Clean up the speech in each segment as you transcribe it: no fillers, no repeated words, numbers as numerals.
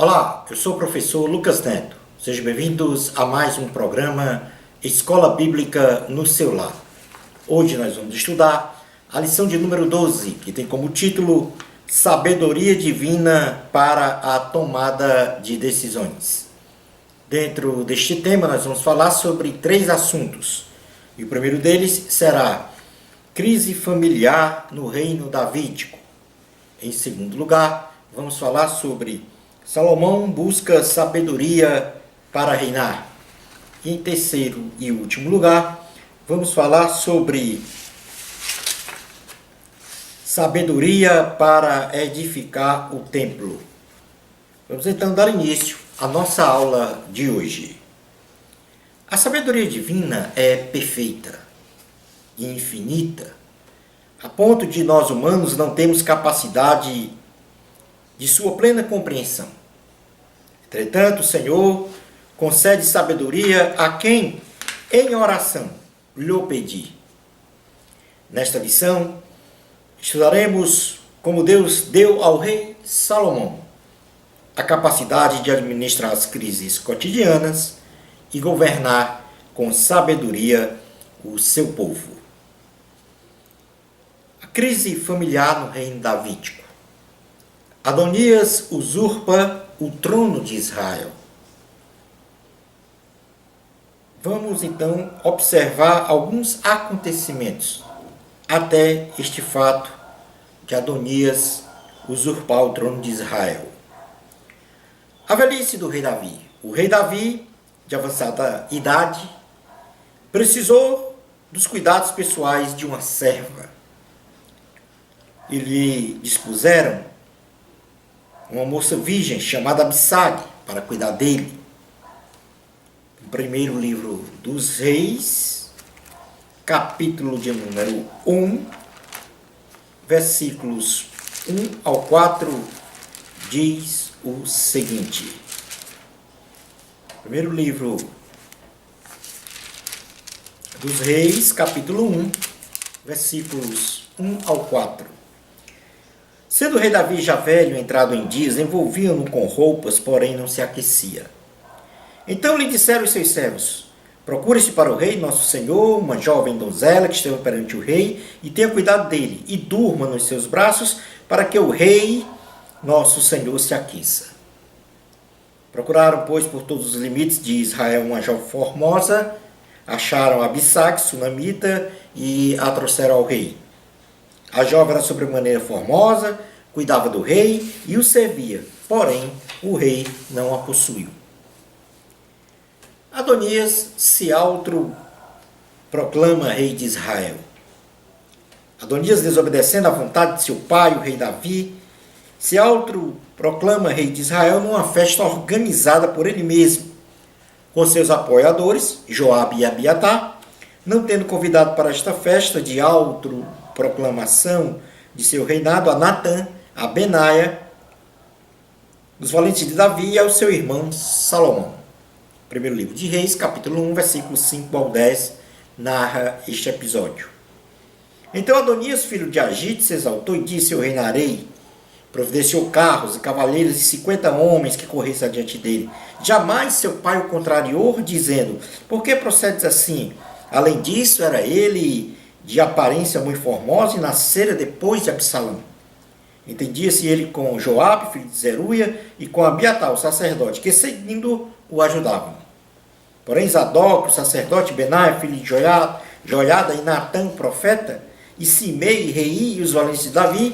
Olá, eu sou o professor Lucas Neto. Sejam bem-vindos a mais um programa Escola Bíblica no seu lar. Hoje nós vamos estudar a lição de número 12, que tem como título Sabedoria Divina para a Tomada de Decisões. Dentro deste tema nós vamos falar sobre 3 assuntos. E o primeiro deles será crise familiar no reino davídico. Em segundo lugar, vamos falar sobre Salomão busca sabedoria para reinar. E em terceiro e último lugar, vamos falar sobre sabedoria para edificar o templo. Vamos então dar início à nossa aula de hoje. A sabedoria divina é perfeita e infinita, a ponto de nós humanos não termos capacidade de sua plena compreensão. Entretanto, o Senhor concede sabedoria a quem, em oração, lhe pedir. Nesta lição, estudaremos como Deus deu ao rei Salomão a capacidade de administrar as crises cotidianas e governar com sabedoria o seu povo. A crise familiar no reino davídico. Adonias usurpa o trono de Israel. Vamos então observar alguns acontecimentos até este fato de Adonias usurpar o trono de Israel. A velhice do rei Davi. O rei Davi, de avançada idade, precisou dos cuidados pessoais de uma serva. E lhe dispuseram uma moça virgem chamada Abissag para cuidar dele. No primeiro livro dos Reis, capítulo de número 1, versículos 1 ao 4, diz o seguinte. Primeiro livro dos Reis, capítulo 1, versículos 1 ao 4. Sendo o rei Davi já velho, entrado em dias, envolviam-no com roupas, porém não se aquecia. Então lhe disseram os seus servos: procure-se para o rei, nosso senhor, uma jovem donzela que esteja perante o rei, e tenha cuidado dele, e durma nos seus braços, para que o rei, nosso senhor, se aqueça. Procuraram, pois, por todos os limites de Israel uma jovem formosa, acharam Abissag, sunamita, e a trouxeram ao rei. A jovem era sobremaneira formosa, cuidava do rei e o servia, porém o rei não a possuiu. Adonias se autoproclama rei de Israel. Adonias, desobedecendo à vontade de seu pai, o rei Davi, se autoproclama rei de Israel numa festa organizada por ele mesmo, com seus apoiadores, Joabe e Abiatar, não tendo convidado para esta festa de autoproclamação de seu reinado a Natã, a Benaia, dos valentes de Davi e ao seu irmão Salomão. Primeiro livro de Reis, capítulo 1, versículos 5 ao 10, narra este episódio. Então Adonias, filho de Agite, se exaltou e disse: eu reinarei. Providenciou carros e cavaleiros e 50 homens que corressem adiante dele. Jamais seu pai o contrariou, dizendo: por que procedes assim? Além disso, era ele de aparência muito formosa e nascera depois de Absalão. Entendia-se ele com Joabe, filho de Zeruia, e com Abiatar, o sacerdote, que seguindo o ajudavam. Porém, Zadok, o sacerdote, Benaia, filho de Joiada, e Natã, o profeta, e Simei, rei, e os valentes de Davi,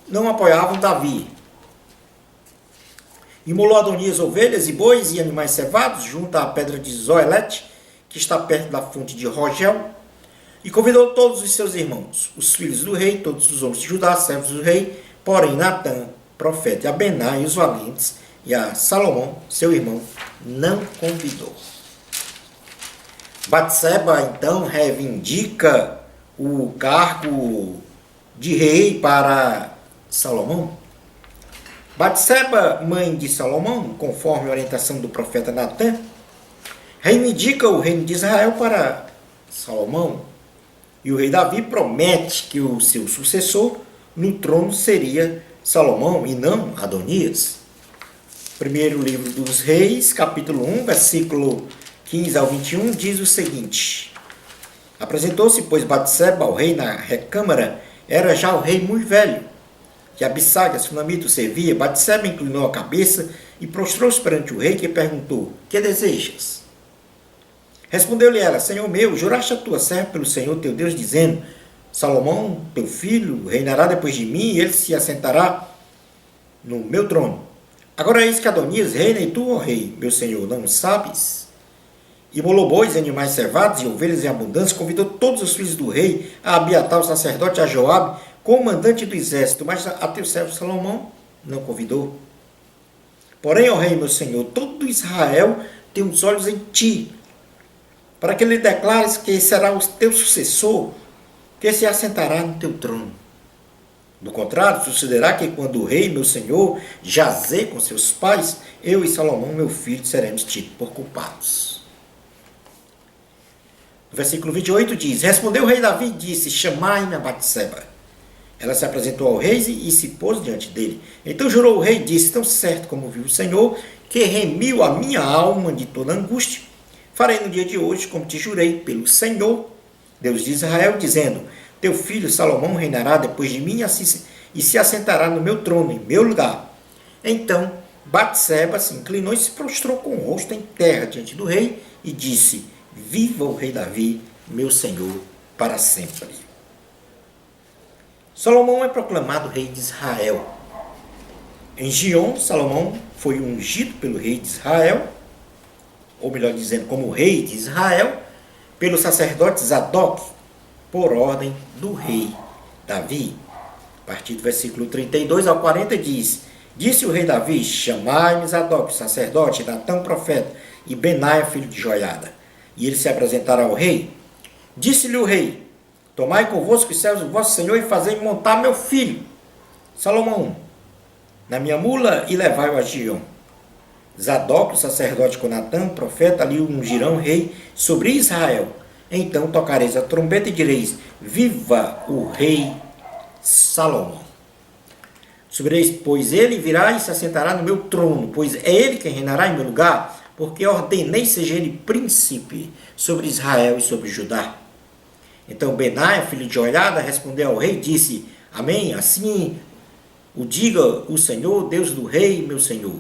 não apoiavam Davi. Imolou Adonias ovelhas e bois e animais cevados junto à pedra de Zoelete, que está perto da fonte de Rogel, e convidou todos os seus irmãos, os filhos do rei, todos os homens de Judá, servos do rei, porém Natã, profeta, e a Bená e os valentes, e a Salomão, seu irmão, não convidou. Batseba, então, reivindica o cargo de rei para Salomão. Batseba, mãe de Salomão, conforme a orientação do profeta Natã, reivindica o reino de Israel para Salomão. E o rei Davi promete que o seu sucessor no trono seria Salomão e não Adonias. Primeiro livro dos Reis, capítulo 1, versículo 15 ao 21, diz o seguinte: Apresentou-se, pois, Batseba ao rei na recâmara, era já o rei muito velho, que Abissag, a sunamita, o servia. Batseba inclinou a cabeça e prostrou-se perante o rei, que perguntou: Que desejas? Respondeu-lhe ela: Senhor meu, juraste a tua serva pelo Senhor teu Deus, dizendo: Salomão, teu filho, reinará depois de mim, e ele se assentará no meu trono. Agora eis que Adonias reina, e tu, ó rei, meu senhor, não sabes? Imolou bois, animais cevados e ovelhas em abundância, convidou todos os filhos do rei, a Abiatar, o sacerdote, a Joabe, comandante do exército, mas a teu servo Salomão não convidou. Porém, ó rei, meu senhor, todo Israel tem os olhos em ti, para que lhe declares que será o teu sucessor, que se assentará no teu trono. Do contrário, sucederá que quando o rei, meu senhor, jazer com seus pais, eu e Salomão, meu filho, seremos tidos por culpados. No versículo 28 diz: Respondeu o rei Davi e disse: Chamai-me a Batseba. Ela se apresentou ao rei e se pôs diante dele. Então jurou o rei e disse: Tão certo como viu o Senhor, que remiu a minha alma de toda angústia, farei no dia de hoje como te jurei pelo Senhor, Deus de Israel, dizendo: Teu filho Salomão reinará depois de mim e se assentará no meu trono, em meu lugar. Então Batseba se inclinou e se prostrou com o rosto em terra diante do rei e disse: Viva o rei Davi, meu senhor, para sempre. Salomão é proclamado rei de Israel. Em Gion, Salomão foi ungido pelo rei de Israel, ou melhor dizendo, como rei de Israel, pelo sacerdote Zadok, por ordem do rei Davi. A partir do versículo 32 ao 40 diz: Disse o rei Davi: Chamai-me Zadok, sacerdote, Natã, profeta, e Benaia, filho de Joiada. E ele se apresentará ao rei. Disse-lhe o rei: Tomai convosco os servos do vosso senhor e fazei montar meu filho, Salomão, na minha mula e levai-o a Gion. Zadok, o sacerdote, com Natã, profeta, ali ungirão rei sobre Israel. Então tocareis a trombeta e direis: Viva o rei Salomão. Subireis, pois ele virá e se assentará no meu trono, pois é ele quem reinará em meu lugar, porque ordenei seja ele príncipe sobre Israel e sobre Judá. Então Benaia, filho de Joiada, respondeu ao rei e disse: Amém, assim o diga o Senhor, Deus do rei, meu senhor.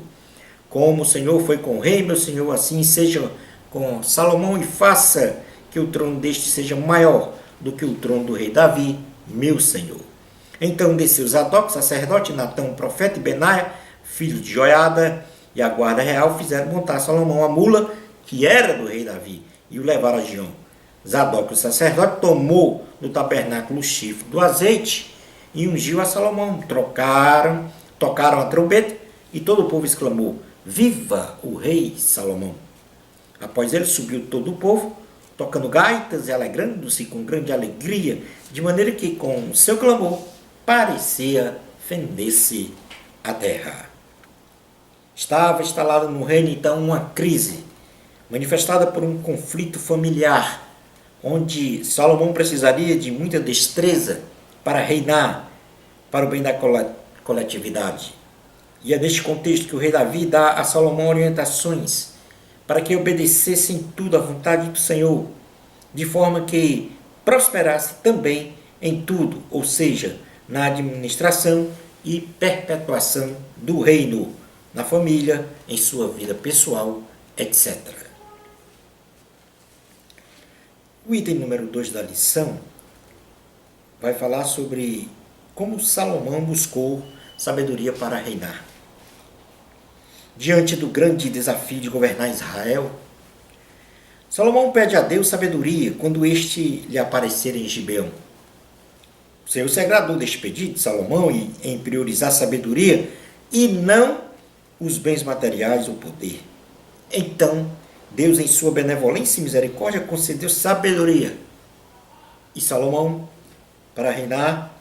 Como o Senhor foi com o rei, meu senhor, assim seja com Salomão, e faça que o trono deste seja maior do que o trono do rei Davi, meu senhor. Então desceu Zadok, sacerdote, Natã, profeta, e Benaia, filho de Joiada, e a guarda real fizeram montar Salomão a mula, que era do rei Davi, e o levaram a Gion. Zadok, o sacerdote, tomou do tabernáculo o chifre do azeite e ungiu a Salomão. Tocaram a trombeta, e todo o povo exclamou: Viva o rei Salomão! Após ele subiu todo o povo, tocando gaitas e alegrando-se com grande alegria, de maneira que com o seu clamor parecia fender-se a terra. Estava instalada no reino então uma crise, manifestada por um conflito familiar, onde Salomão precisaria de muita destreza para reinar para o bem da coletividade. E é neste contexto que o rei Davi dá a Salomão orientações para que obedecesse em tudo à vontade do Senhor, de forma que prosperasse também em tudo, ou seja, na administração e perpetuação do reino, na família, em sua vida pessoal, etc. O item número 2 da lição vai falar sobre como Salomão buscou sabedoria para reinar. Diante do grande desafio de governar Israel, Salomão pede a Deus sabedoria quando este lhe aparecer em Gibeão. O Senhor se agradou deste pedido de Salomão em priorizar a sabedoria e não os bens materiais ou poder. Então, Deus, em sua benevolência e misericórdia, concedeu sabedoria. E Salomão, para reinar,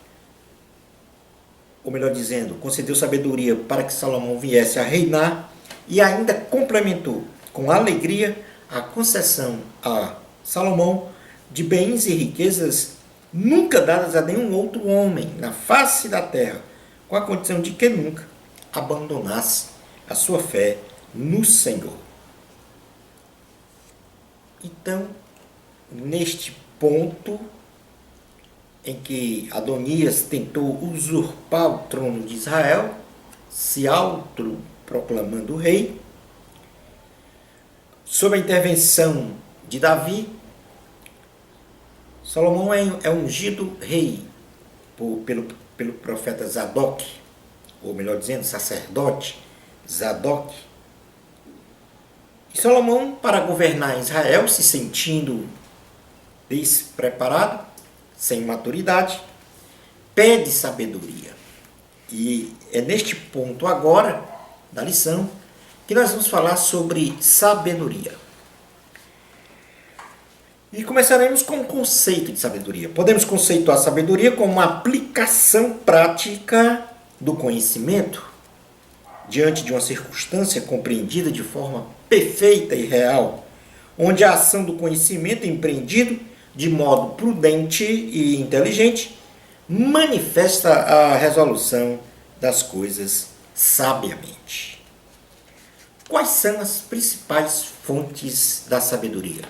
ou melhor dizendo, concedeu sabedoria para que Salomão viesse a reinar e ainda complementou com alegria a concessão a Salomão de bens e riquezas nunca dadas a nenhum outro homem na face da terra, com a condição de que nunca abandonasse a sua fé no Senhor. Então, neste ponto em que Adonias tentou usurpar o trono de Israel, se autoproclamando rei, sob a intervenção de Davi, Salomão é ungido rei pelo profeta Zadok, ou melhor dizendo, sacerdote Zadok. E Salomão, para governar Israel, se sentindo despreparado, sem maturidade, pede sabedoria. E é neste ponto agora da lição que nós vamos falar sobre sabedoria. E começaremos com o conceito de sabedoria. Podemos conceituar a sabedoria como uma aplicação prática do conhecimento diante de uma circunstância compreendida de forma perfeita e real, onde a ação do conhecimento empreendido de modo prudente e inteligente manifesta a resolução das coisas sabiamente. Quais são as principais fontes da sabedoria?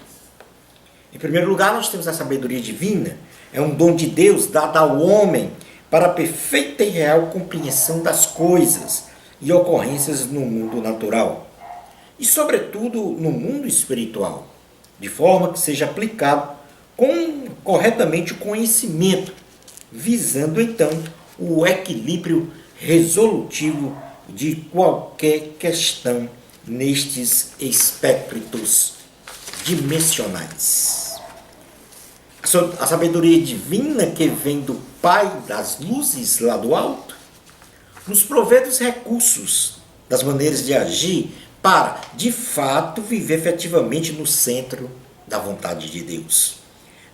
Em primeiro lugar, nós temos a sabedoria divina. É um dom de Deus dado ao homem para a perfeita e real compreensão das coisas e ocorrências no mundo natural e, sobretudo, no mundo espiritual, de forma que seja aplicado corretamente o conhecimento, visando, então, o equilíbrio resolutivo de qualquer questão nestes espectros dimensionais. A sabedoria divina que vem do Pai das luzes lá do alto nos provê dos recursos, das maneiras de agir para, de fato, viver efetivamente no centro da vontade de Deus,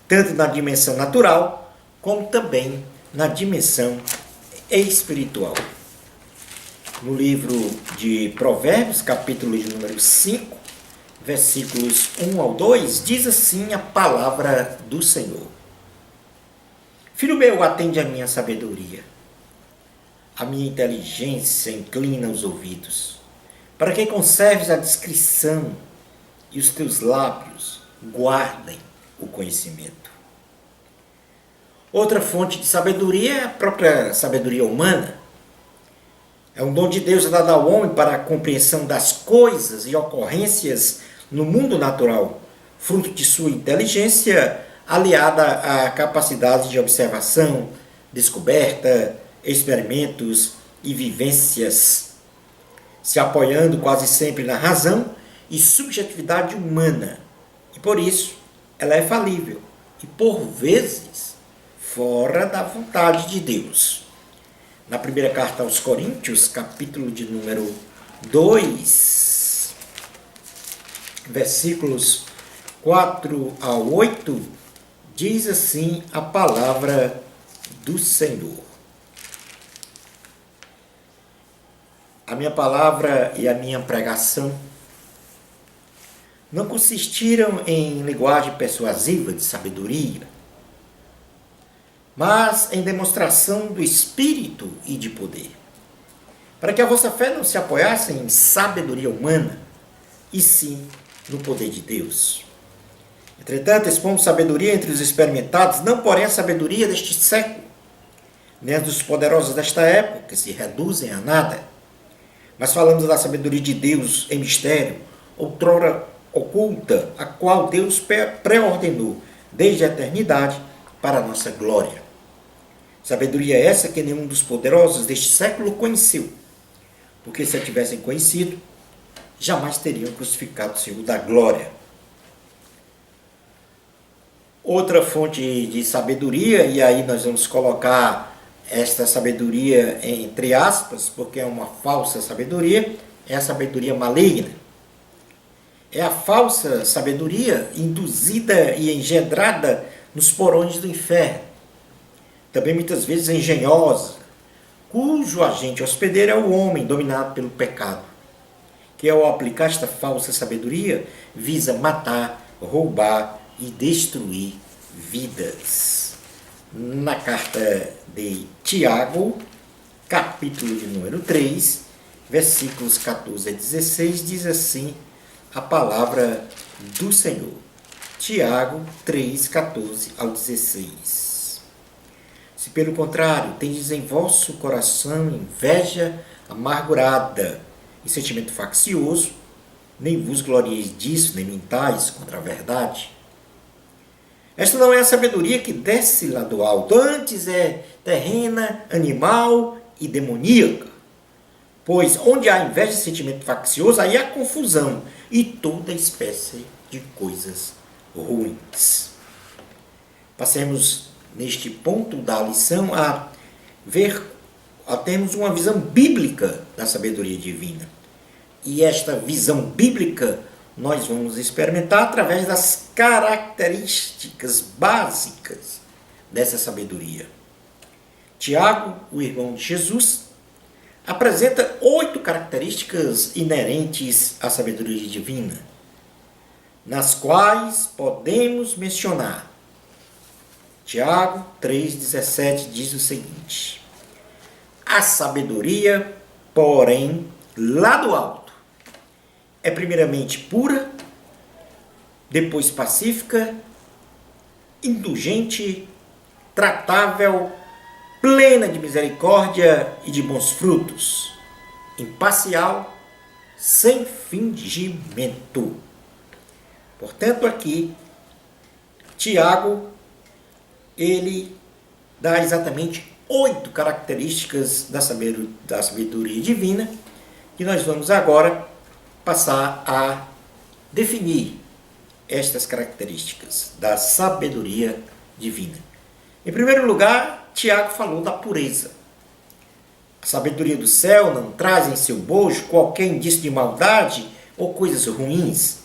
tanto na dimensão natural como também na dimensão espiritual. No livro de Provérbios, capítulo de número 5, versículos 1 ao 2, diz assim a palavra do Senhor: Filho meu, atende a minha sabedoria, a minha inteligência inclina os ouvidos, para que conserves a discrição e os teus lábios guardem o conhecimento. Outra fonte de sabedoria é a própria sabedoria humana. É um dom de Deus dado ao homem para a compreensão das coisas e ocorrências no mundo natural, fruto de sua inteligência aliada à capacidade de observação, descoberta, experimentos e vivências, se apoiando quase sempre na razão e subjetividade humana. E por isso, ela é falível e, por vezes, fora da vontade de Deus. Na primeira carta aos Coríntios, capítulo de número 2, versículos 4 a 8, diz assim a palavra do Senhor: A minha palavra e a minha pregação não consistiram em linguagem persuasiva de sabedoria, mas em demonstração do Espírito e de poder, para que a vossa fé não se apoiasse em sabedoria humana, e sim no poder de Deus. Entretanto, expomos sabedoria entre os experimentados, não porém a sabedoria deste século, nem a dos poderosos desta época, que se reduzem a nada, mas falamos da sabedoria de Deus em mistério, outrora oculta, a qual Deus pré-ordenou desde a eternidade para a nossa glória. Sabedoria essa que nenhum dos poderosos deste século conheceu, porque se a tivessem conhecido, jamais teriam crucificado o Senhor da glória. Outra fonte de sabedoria, e aí nós vamos colocar esta sabedoria entre aspas, porque é uma falsa sabedoria, é a sabedoria maligna. É a falsa sabedoria induzida e engendrada nos porões do inferno, também muitas vezes engenhosa, cujo agente hospedeiro é o homem dominado pelo pecado, que ao aplicar esta falsa sabedoria visa matar, roubar e destruir vidas. na carta de Tiago, capítulo de número 3, versículos 14 a 16, diz assim a palavra do Senhor. Tiago 3, 14 ao 16. Se pelo contrário tendes em vosso coração inveja amargurada e sentimento faccioso, nem vos glorieis disso, nem mentais contra a verdade. Esta não é a sabedoria que desce lá do alto, antes é terrena, animal e demoníaca. Pois onde há inveja e sentimento faccioso, aí há confusão e toda espécie de coisas ruins. Passemos neste ponto da lição a termos uma visão bíblica da sabedoria divina. E esta visão bíblica nós vamos experimentar através das características básicas dessa sabedoria. Tiago, o irmão de Jesus, apresenta 8 características inerentes à sabedoria divina, nas quais podemos mencionar. Tiago 3,17 diz o seguinte: a sabedoria, porém, lá do alto, é primeiramente pura, depois pacífica, indulgente, tratável, plena de misericórdia e de bons frutos, imparcial, sem fingimento. Portanto, aqui, Tiago, ele dá exatamente 8 características da sabedoria divina, que nós vamos agora passar a definir estas características da sabedoria divina. Em primeiro lugar, Tiago falou da pureza. A sabedoria do céu não traz em seu bojo qualquer indício de maldade ou coisas ruins.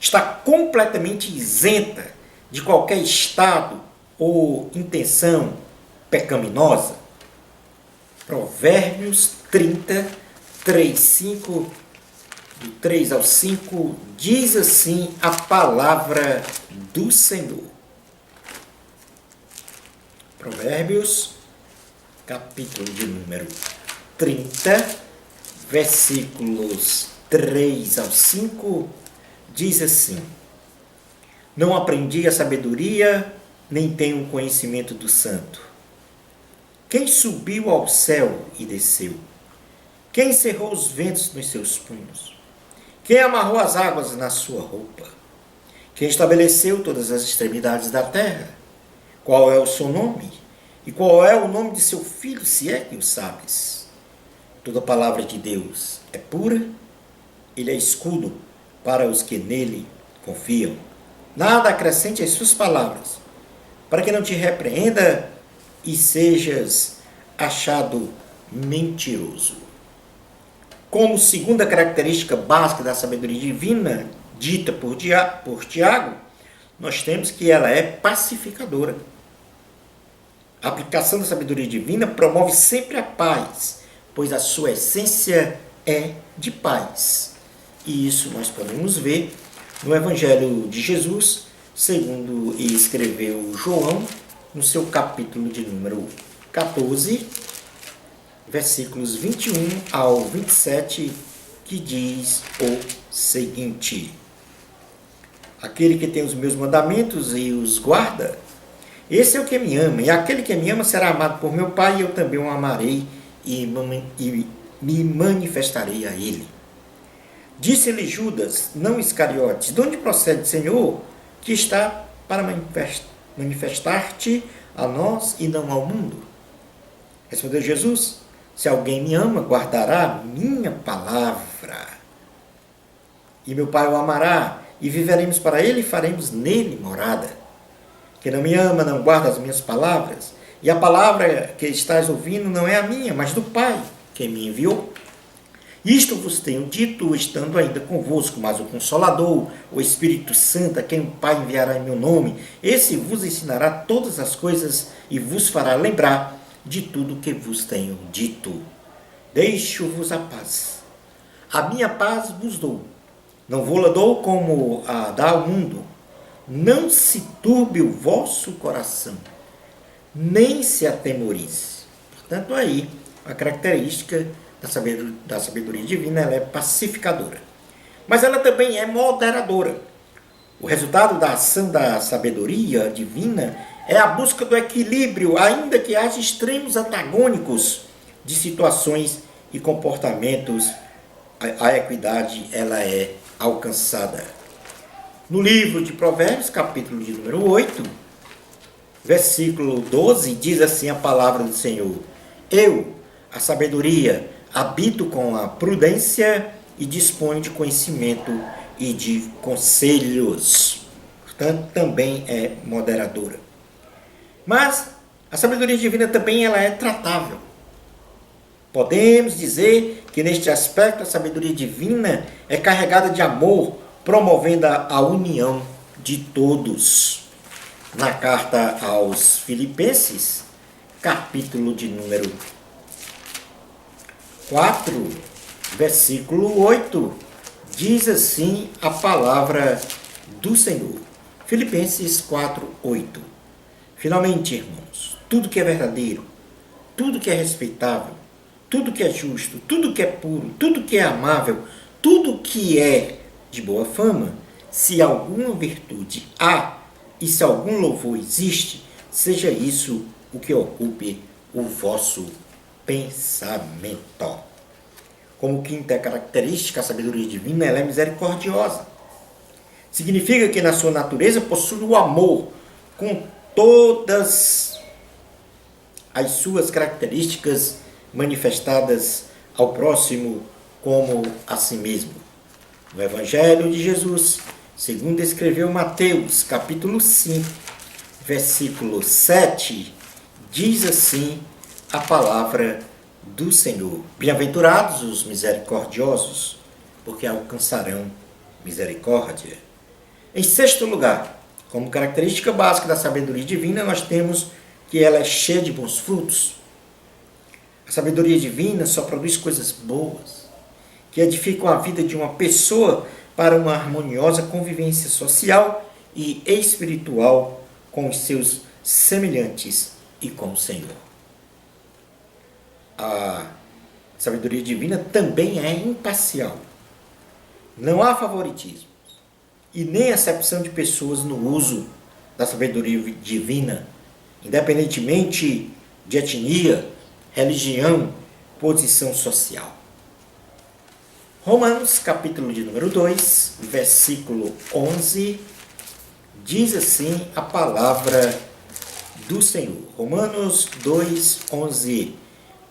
Está completamente isenta de qualquer estado ou intenção pecaminosa. Provérbios 30, 3, 5, do 3 ao 5, diz assim a palavra do Senhor. Provérbios, capítulo de número 30, versículos 3 ao 5, diz assim: não aprendi a sabedoria, nem tenho o conhecimento do santo. Quem subiu ao céu e desceu? Quem encerrou os ventos nos seus punhos? Quem amarrou as águas na sua roupa? Quem estabeleceu todas as extremidades da terra? Qual é o seu nome? E qual é o nome de seu filho, se é que o sabes? Toda palavra de Deus é pura, ele é escudo para os que nele confiam. Nada acrescente às suas palavras, para que não te repreenda e sejas achado mentiroso. Como segunda característica básica da sabedoria divina, dita por Tiago, nós temos que ela é pacificadora. A aplicação da sabedoria divina promove sempre a paz, pois a sua essência é de paz. E isso nós podemos ver no Evangelho de Jesus, segundo escreveu João, no seu capítulo de número 14, versículos 21 ao 27, que diz o seguinte: aquele que tem os meus mandamentos e os guarda, esse é o que me ama, e aquele que me ama será amado por meu Pai, e eu também o amarei e me manifestarei a ele. Disse-lhe Judas, não Iscariotes: de onde procede, Senhor, que está para manifestar-te a nós e não ao mundo? Respondeu Jesus: se alguém me ama, guardará a minha palavra. E meu Pai o amará, e viveremos para ele e faremos nele morada. Quem não me ama, não guarda as minhas palavras, e a palavra que estás ouvindo não é a minha, mas do Pai, que me enviou. Isto vos tenho dito, estando ainda convosco, mas o Consolador, o Espírito Santo, a quem o Pai enviará em meu nome, esse vos ensinará todas as coisas e vos fará lembrar de tudo que vos tenho dito. Deixo-vos a paz. A minha paz vos dou. Não vou-la dou como a dá o mundo. Não se turbe o vosso coração, nem se atemorize. Portanto, aí, a característica da sabedoria divina, ela é pacificadora. Mas ela também é moderadora. O resultado da ação da sabedoria divina é a busca do equilíbrio, ainda que haja extremos antagônicos de situações e comportamentos. A equidade, ela é alcançada. No livro de Provérbios, capítulo de número 8, versículo 12, diz assim a palavra do Senhor: Eu, a sabedoria, habito com a prudência e disponho de conhecimento e de conselhos. Portanto, também é moderadora. Mas a sabedoria divina também ela é tratável. Podemos dizer que neste aspecto a sabedoria divina é carregada de amor, promovendo a união de todos. Na carta aos Filipenses, capítulo de número 4, versículo 8, diz assim a palavra do Senhor. Filipenses 4, 8. Finalmente, irmãos, tudo que é verdadeiro, tudo que é respeitável, tudo que é justo, tudo que é puro, tudo que é amável, tudo que é de boa fama, se alguma virtude há e se algum louvor existe, seja isso o que ocupe o vosso pensamento. Como quinta característica, a sabedoria divina ela é misericordiosa. Significa que na sua natureza possui o amor com todas as suas características manifestadas ao próximo como a si mesmo. No Evangelho de Jesus, segundo escreveu Mateus, capítulo 5, versículo 7, diz assim a palavra do Senhor: Bem-aventurados os misericordiosos, porque alcançarão misericórdia. Em sexto lugar, como característica básica da sabedoria divina, nós temos que ela é cheia de bons frutos. A sabedoria divina só produz coisas boas, que edificam a vida de uma pessoa para uma harmoniosa convivência social e espiritual com os seus semelhantes e com o Senhor. A sabedoria divina também é imparcial. Não há favoritismo e nem acepção de pessoas no uso da sabedoria divina, independentemente de etnia, religião, posição social. Romanos, capítulo de número 2, versículo 11, diz assim a palavra do Senhor. Romanos 2, 11.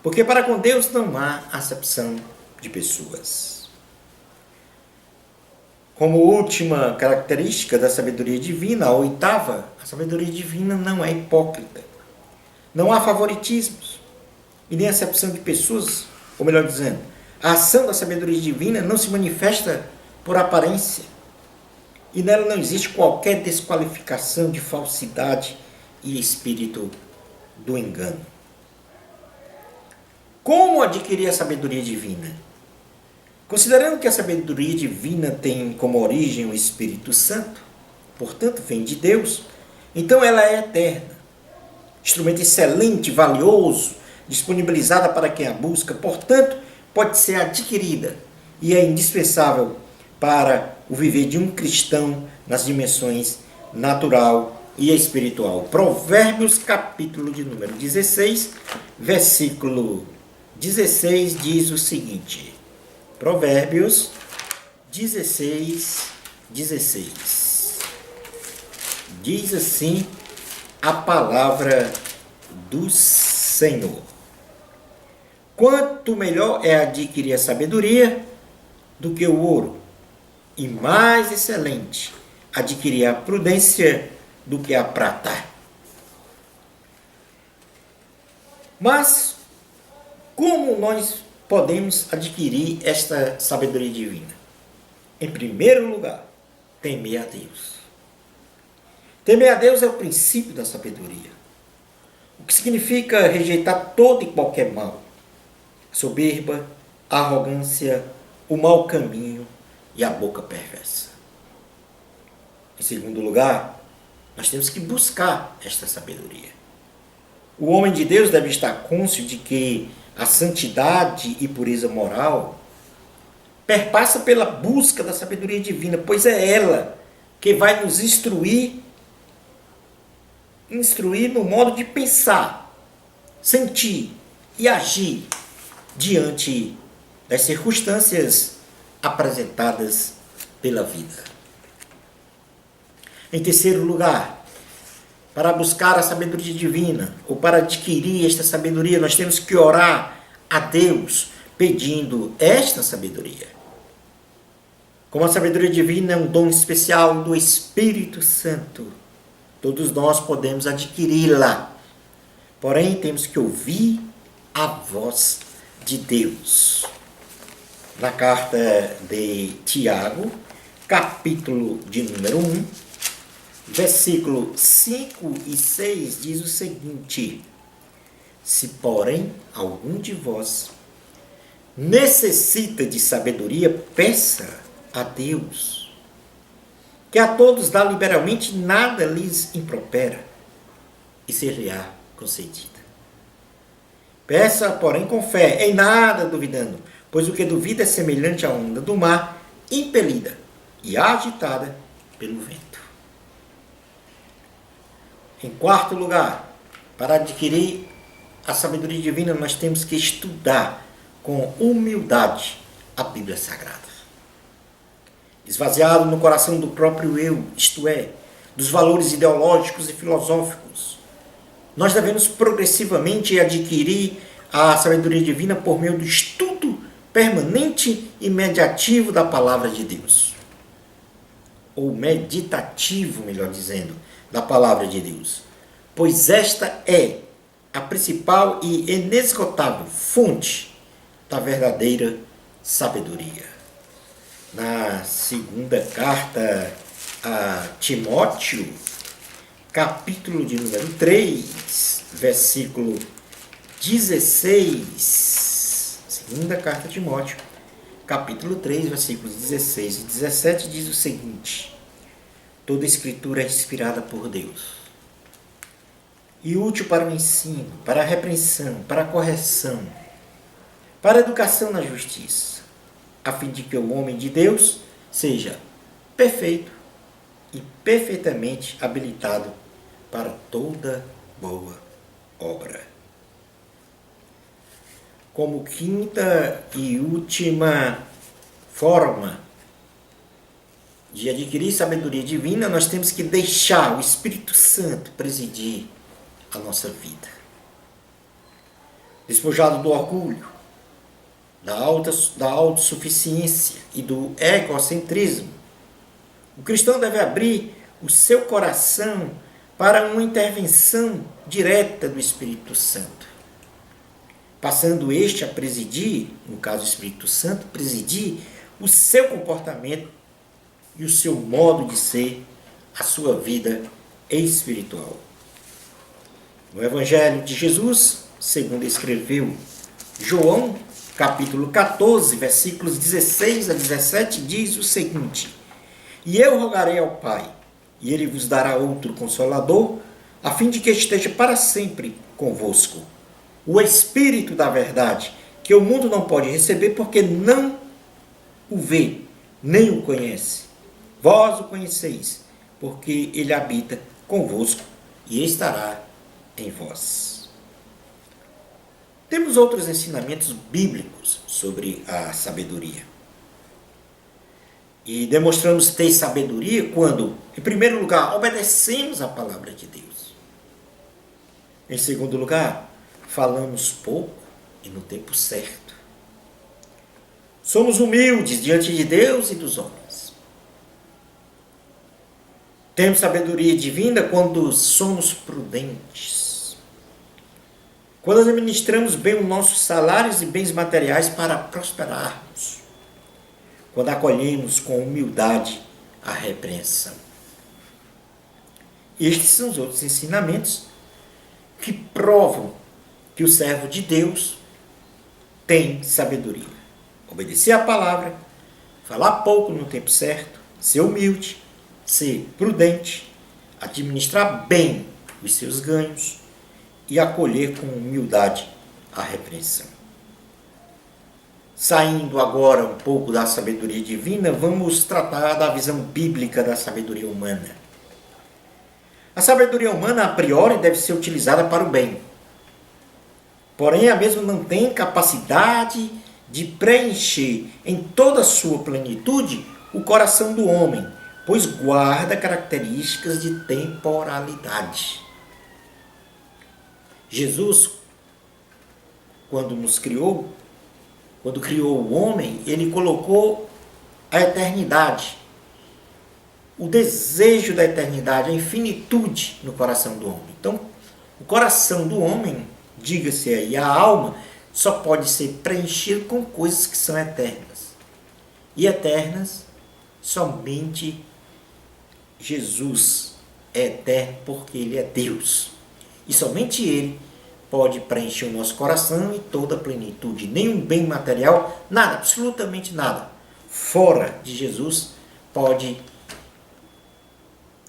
Porque para com Deus não há acepção de pessoas. Como última característica da sabedoria divina, a oitava, a sabedoria divina não é hipócrita. Não há favoritismos e nem acepção de pessoas, ou melhor dizendo, a ação da sabedoria divina não se manifesta por aparência. E nela não existe qualquer desqualificação de falsidade e espírito do engano. Como adquirir a sabedoria divina? Considerando que a sabedoria divina tem como origem o Espírito Santo, portanto vem de Deus, então ela é eterna. Instrumento excelente, valioso, disponibilizada para quem a busca, portanto, pode ser adquirida e é indispensável para o viver de um cristão nas dimensões natural e espiritual. Provérbios, capítulo de número 16, versículo 16, diz o seguinte. Provérbios 16, 16. Diz assim a palavra do Senhor. Quanto melhor é adquirir a sabedoria do que o ouro, e mais excelente adquirir a prudência do que a prata. Mas como nós podemos adquirir esta sabedoria divina? Em primeiro lugar, temer a Deus. Temer a Deus é o princípio da sabedoria, o que significa rejeitar todo e qualquer mal, a soberba, a arrogância, o mau caminho e a boca perversa. Em segundo lugar, nós temos que buscar esta sabedoria. O homem de Deus deve estar cônscio de que a santidade e pureza moral perpassa pela busca da sabedoria divina, pois é ela que vai nos instruir no modo de pensar, sentir e agir diante das circunstâncias apresentadas pela vida. Em terceiro lugar, para buscar a sabedoria divina, ou para adquirir esta sabedoria, nós temos que orar a Deus pedindo esta sabedoria. Como a sabedoria divina é um dom especial do Espírito Santo, todos nós podemos adquiri-la. Porém, temos que ouvir a voz de Deus. Na carta de Tiago, capítulo de número 1, versículo 5 e 6 diz o seguinte: se, porém, algum de vós necessita de sabedoria, peça a Deus, que a todos dá liberalmente, nada lhes impropera, e ser-lhe-á concedida. Peça, porém, com fé, em nada duvidando, pois o que duvida é semelhante à onda do mar, impelida e agitada pelo vento. Em quarto lugar, para adquirir a sabedoria divina, nós temos que estudar com humildade a Bíblia Sagrada. Esvaziado no coração do próprio eu, isto é, dos valores ideológicos e filosóficos, nós devemos progressivamente adquirir a sabedoria divina por meio do estudo permanente e mediativo da palavra de Deus. Ou meditativo, melhor dizendo, da palavra de Deus. Pois esta é a principal e inesgotável fonte da verdadeira sabedoria. Na segunda carta a Timóteo, capítulo de número 3, versículo 16. Segunda carta a Timóteo, capítulo 3, versículos 16 e 17, diz o seguinte: toda escritura é inspirada por Deus e útil para o ensino, para a repreensão, para a correção, para a educação na justiça, a fim de que o homem de Deus seja perfeito e perfeitamente habilitado para toda boa obra. Como quinta e última forma de adquirir sabedoria divina, nós temos que deixar o Espírito Santo presidir a nossa vida. Despojado do orgulho, da autossuficiência e do egocentrismo, o cristão deve abrir o seu coração para uma intervenção direta do Espírito Santo, passando este a presidir, no caso o Espírito Santo, presidir o seu comportamento e o seu modo de ser, a sua vida espiritual. No Evangelho de Jesus, segundo escreveu João, capítulo 14, versículos 16 a 17, diz o seguinte: e eu rogarei ao Pai, e ele vos dará outro Consolador, a fim de que esteja para sempre convosco, o Espírito da verdade, que o mundo não pode receber, porque não o vê, nem o conhece. Vós o conheceis, porque ele habita convosco e estará em vós. Temos outros ensinamentos bíblicos sobre a sabedoria. E demonstramos ter sabedoria quando, em primeiro lugar, obedecemos a palavra de Deus. Em segundo lugar, falamos pouco e no tempo certo. Somos humildes diante de Deus e dos homens. Temos sabedoria divina quando somos prudentes. Quando administramos bem os nossos salários e bens materiais para prosperarmos. Quando acolhemos com humildade a repreensão. Estes são os outros ensinamentos que provam que o servo de Deus tem sabedoria. Obedecer a palavra, falar pouco no tempo certo, ser humilde, ser prudente, administrar bem os seus ganhos e acolher com humildade a repreensão. Saindo agora um pouco da sabedoria divina, vamos tratar da visão bíblica da sabedoria humana. A sabedoria humana, a priori, deve ser utilizada para o bem. Porém, a mesma não tem capacidade de preencher em toda a sua plenitude o coração do homem, pois guarda características de temporalidade. Jesus, quando criou o homem, ele colocou a eternidade, o desejo da eternidade, a infinitude no coração do homem. Então, o coração do homem, diga-se aí, a alma, só pode ser preenchido com coisas que são eternas. E eternas, somente Jesus é eterno porque Ele é Deus. E somente Ele pode preencher o nosso coração e toda a plenitude. Nenhum bem material, nada, absolutamente nada, fora de Jesus pode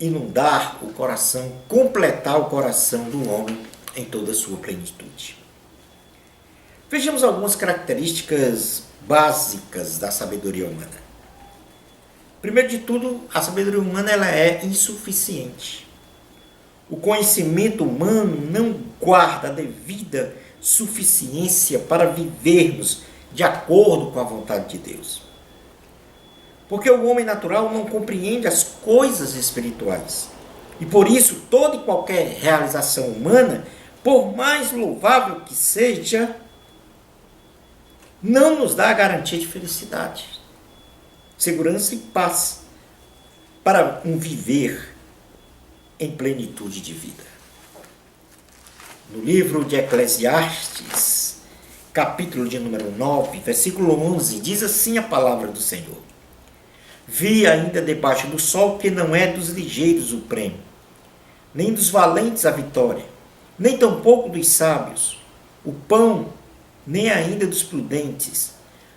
inundar o coração, completar o coração do homem em toda a sua plenitude. Vejamos algumas características básicas da sabedoria humana. Primeiro de tudo, a sabedoria humana ela é insuficiente. O conhecimento humano não guarda a devida suficiência para vivermos de acordo com a vontade de Deus. Porque o homem natural não compreende as coisas espirituais. E por isso, toda e qualquer realização humana, por mais louvável que seja, não nos dá a garantia de felicidade, segurança e paz para um viver em plenitude de vida. No livro de Eclesiastes, capítulo de número 9, versículo 11, diz assim a palavra do Senhor: Vi ainda debaixo do sol que não é dos ligeiros o prêmio, nem dos valentes a vitória, nem tampouco dos sábios, o pão, nem ainda dos prudentes,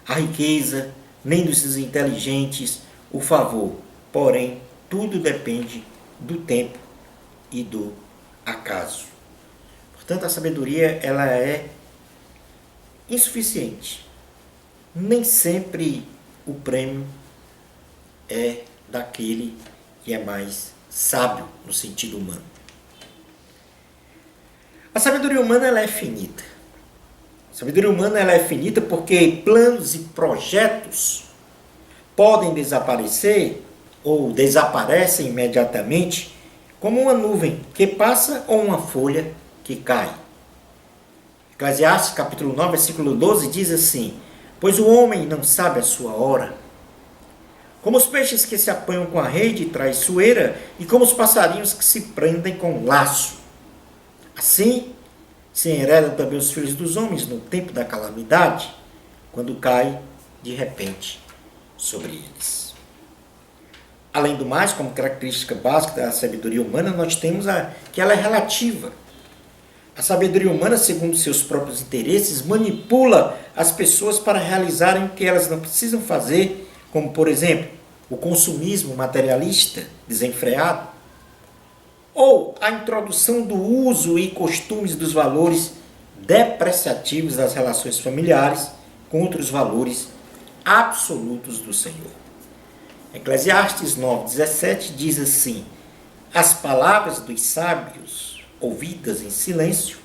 a riqueza, nem dos inteligentes, o favor. Porém, tudo depende do tempo e do acaso. Portanto, a sabedoria ela é insuficiente. Nem sempre o prêmio é daquele que é mais sábio no sentido humano. A sabedoria humana ela é finita. A sabedoria humana ela é finita porque planos e projetos podem desaparecer ou desaparecem imediatamente como uma nuvem que passa ou uma folha que cai. Eclesiastes capítulo 9, versículo 12 diz assim: Pois o homem não sabe a sua hora, como os peixes que se apanham com a rede traiçoeira e como os passarinhos que se prendem com laço. Assim, se enredam também os filhos dos homens no tempo da calamidade, quando cai de repente sobre eles. Além do mais, como característica básica da sabedoria humana, nós temos que ela é relativa. A sabedoria humana, segundo seus próprios interesses, manipula as pessoas para realizarem o que elas não precisam fazer, como, por exemplo, o consumismo materialista desenfreado, ou a introdução do uso e costumes dos valores depreciativos das relações familiares contra os valores absolutos do Senhor. Eclesiastes 9:17 diz assim: As palavras dos sábios, ouvidas em silêncio,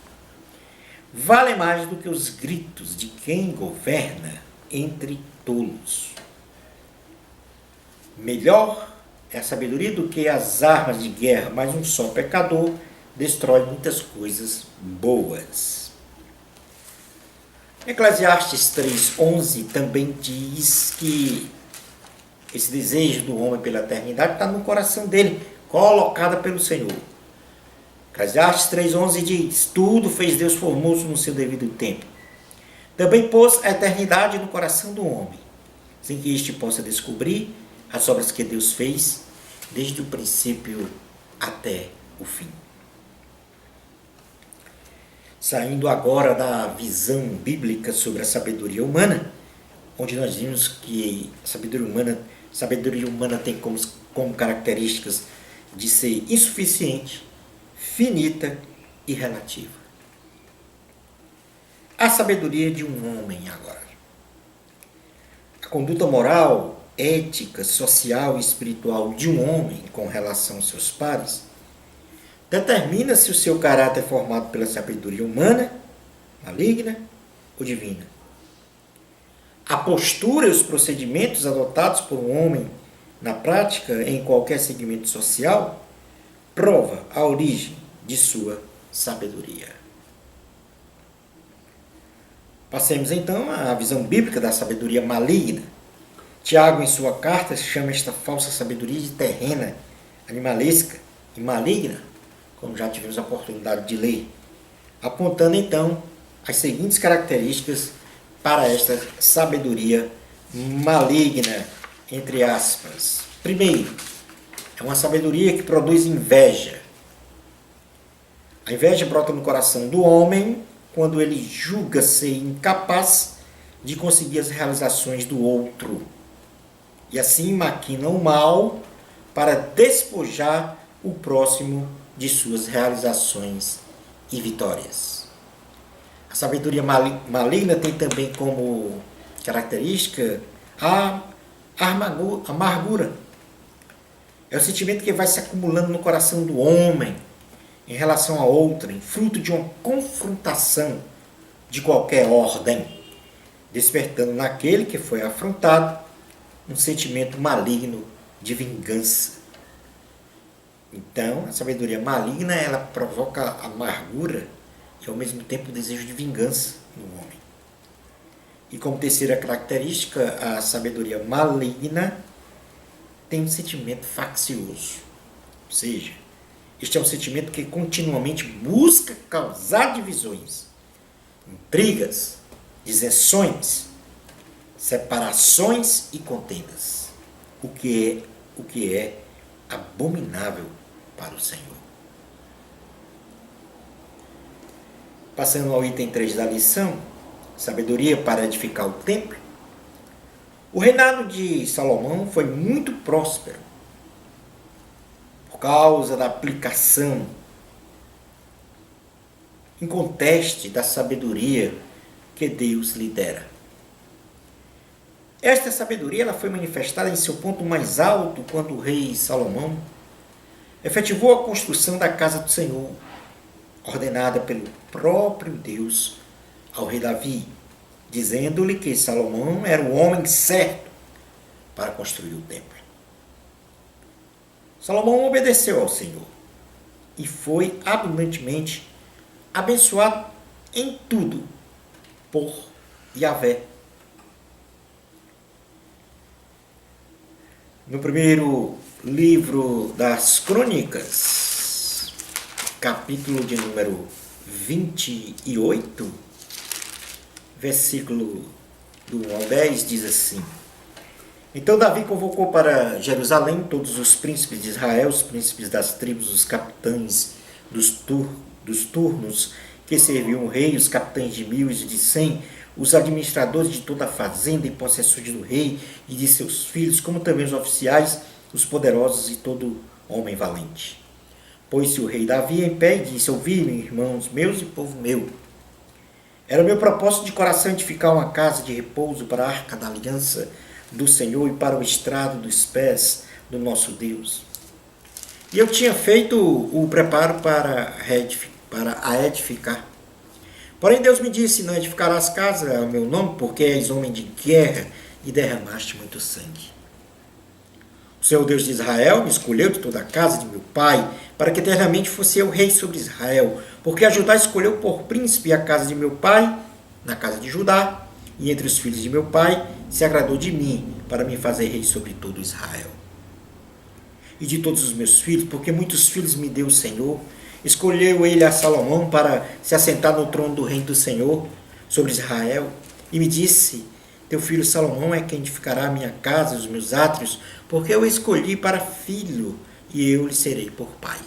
valem mais do que os gritos de quem governa entre tolos. Melhor é a sabedoria do que as armas de guerra, mas um só pecador destrói muitas coisas boas. Eclesiastes 3:11 também diz que esse desejo do homem pela eternidade está no coração dele, colocada pelo Senhor. Eclesiastes 3:11 diz: Tudo fez Deus formoso no seu devido tempo. Também pôs a eternidade no coração do homem, sem que este possa descobrir as obras que Deus fez desde o princípio até o fim. Saindo agora da visão bíblica sobre a sabedoria humana, onde nós vimos que a sabedoria humana tem como características de ser insuficiente, finita e relativa. a sabedoria de um homem agora. A conduta moral, ética, social e espiritual de um homem com relação aos seus pares determina se o seu caráter é formado pela sabedoria humana, maligna ou divina. A postura e os procedimentos adotados por um homem na prática em qualquer segmento social prova a origem de sua sabedoria. Passemos então à visão bíblica da sabedoria maligna. Tiago, em sua carta, chama esta falsa sabedoria de terrena, animalesca e maligna, como já tivemos a oportunidade de ler, apontando então as seguintes características para esta sabedoria maligna, entre aspas. Primeiro, é uma sabedoria que produz inveja. A inveja brota no coração do homem quando ele julga ser incapaz de conseguir as realizações do outro. E assim maquina o mal para despojar o próximo de suas realizações e vitórias. A sabedoria maligna tem também como característica a amargura. É o sentimento que vai se acumulando no coração do homem em relação a outrem, fruto de uma confrontação de qualquer ordem, despertando naquele que foi afrontado um sentimento maligno de vingança. Então, a sabedoria maligna, ela provoca amargura e, ao mesmo tempo, o desejo de vingança no homem. E como terceira característica, a sabedoria maligna tem um sentimento faccioso. Ou seja, este é um sentimento que continuamente busca causar divisões, intrigas, dissensões, separações e contendas, o que é abominável para o Senhor. Passando ao item 3 da lição, sabedoria para edificar o templo. O reinado de Salomão foi muito próspero por causa da aplicação inconteste da sabedoria que Deus lhe dera. Esta sabedoria ela foi manifestada em seu ponto mais alto quando o rei Salomão efetivou a construção da casa do Senhor, ordenada pelo próprio Deus ao rei Davi, dizendo-lhe que Salomão era o homem certo para construir o templo. Salomão obedeceu ao Senhor e foi abundantemente abençoado em tudo por Yahvé. No primeiro livro das Crônicas, capítulo de número 28, versículo do 1 ao 10, diz assim: Então Davi convocou para Jerusalém todos os príncipes de Israel, os príncipes das tribos, os capitães dos turnos que serviam o rei, os capitães de 1000 e de 100, os administradores de toda a fazenda e possessões do rei e de seus filhos, como também os oficiais, os poderosos e todo homem valente. Pôs-se o rei Davi em pé e disse: Ouvi-me, irmãos meus e povo meu. Era meu propósito de coração edificar uma casa de repouso para a arca da aliança do Senhor e para o estrado dos pés do nosso Deus. E eu tinha feito o preparo para a edificar. Porém Deus me disse: Não edificarás casa ao meu nome, porque és homem de guerra e derramaste muito sangue. O Senhor Deus de Israel me escolheu de toda a casa de meu pai, para que eternamente fosse eu rei sobre Israel, porque a Judá escolheu por príncipe a casa de meu pai, na casa de Judá, e entre os filhos de meu pai se agradou de mim, para me fazer rei sobre todo Israel. E de todos os meus filhos, porque muitos filhos me deu o Senhor, escolheu ele a Salomão para se assentar no trono do reino do Senhor sobre Israel, e me disse: Teu filho Salomão é quem edificará a minha casa e os meus átrios, porque eu o escolhi para filho, e eu lhe serei por pai.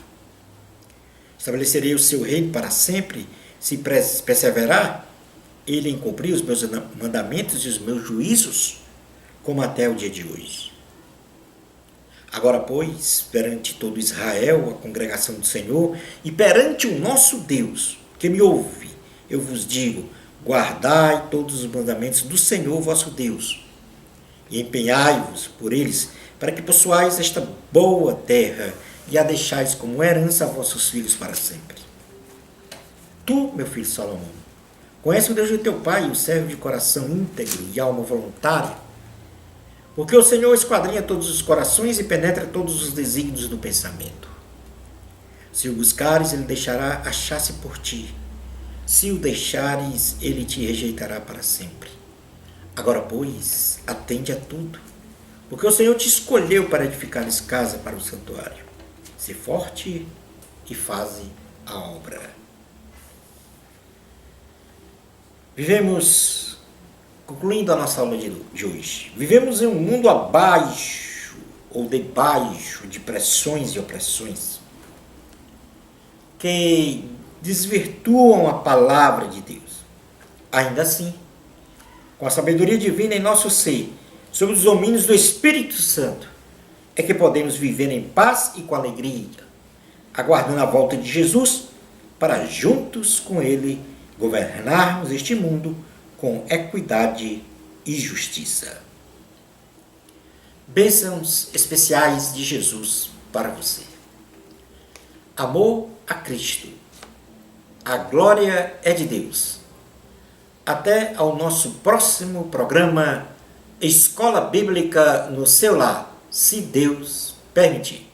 Estabelecerei o seu reino para sempre, se perseverar ele em cumprir os meus mandamentos e os meus juízos, como até o dia de hoje. Agora, pois, perante todo Israel, a congregação do Senhor, e perante o nosso Deus, que me ouve, eu vos digo: guardai todos os mandamentos do Senhor vosso Deus, e empenhai-vos por eles, para que possuais esta boa terra, e a deixais como herança a vossos filhos para sempre. Tu, meu filho Salomão, conhece o Deus de teu pai, e o servo de coração íntegro e alma voluntária, porque o Senhor esquadrinha todos os corações e penetra todos os desígnios do pensamento. Se o buscares, ele deixará achar-se por ti. Se o deixares, ele te rejeitará para sempre. Agora, pois, atende a tudo, porque o Senhor te escolheu para edificares casa para o santuário. Sê forte e faze a obra. Vivemos, concluindo a nossa aula de hoje, vivemos em um mundo abaixo ou debaixo de pressões e opressões que desvirtuam a palavra de Deus. Ainda assim, com a sabedoria divina em nosso ser, sob os domínios do Espírito Santo, é que podemos viver em paz e com alegria, aguardando a volta de Jesus para, juntos com Ele, governarmos este mundo com equidade e justiça. Bênçãos especiais de Jesus para você. Amor a Cristo. A glória é de Deus. Até ao nosso próximo programa Escola Bíblica no seu lar, se Deus permitir.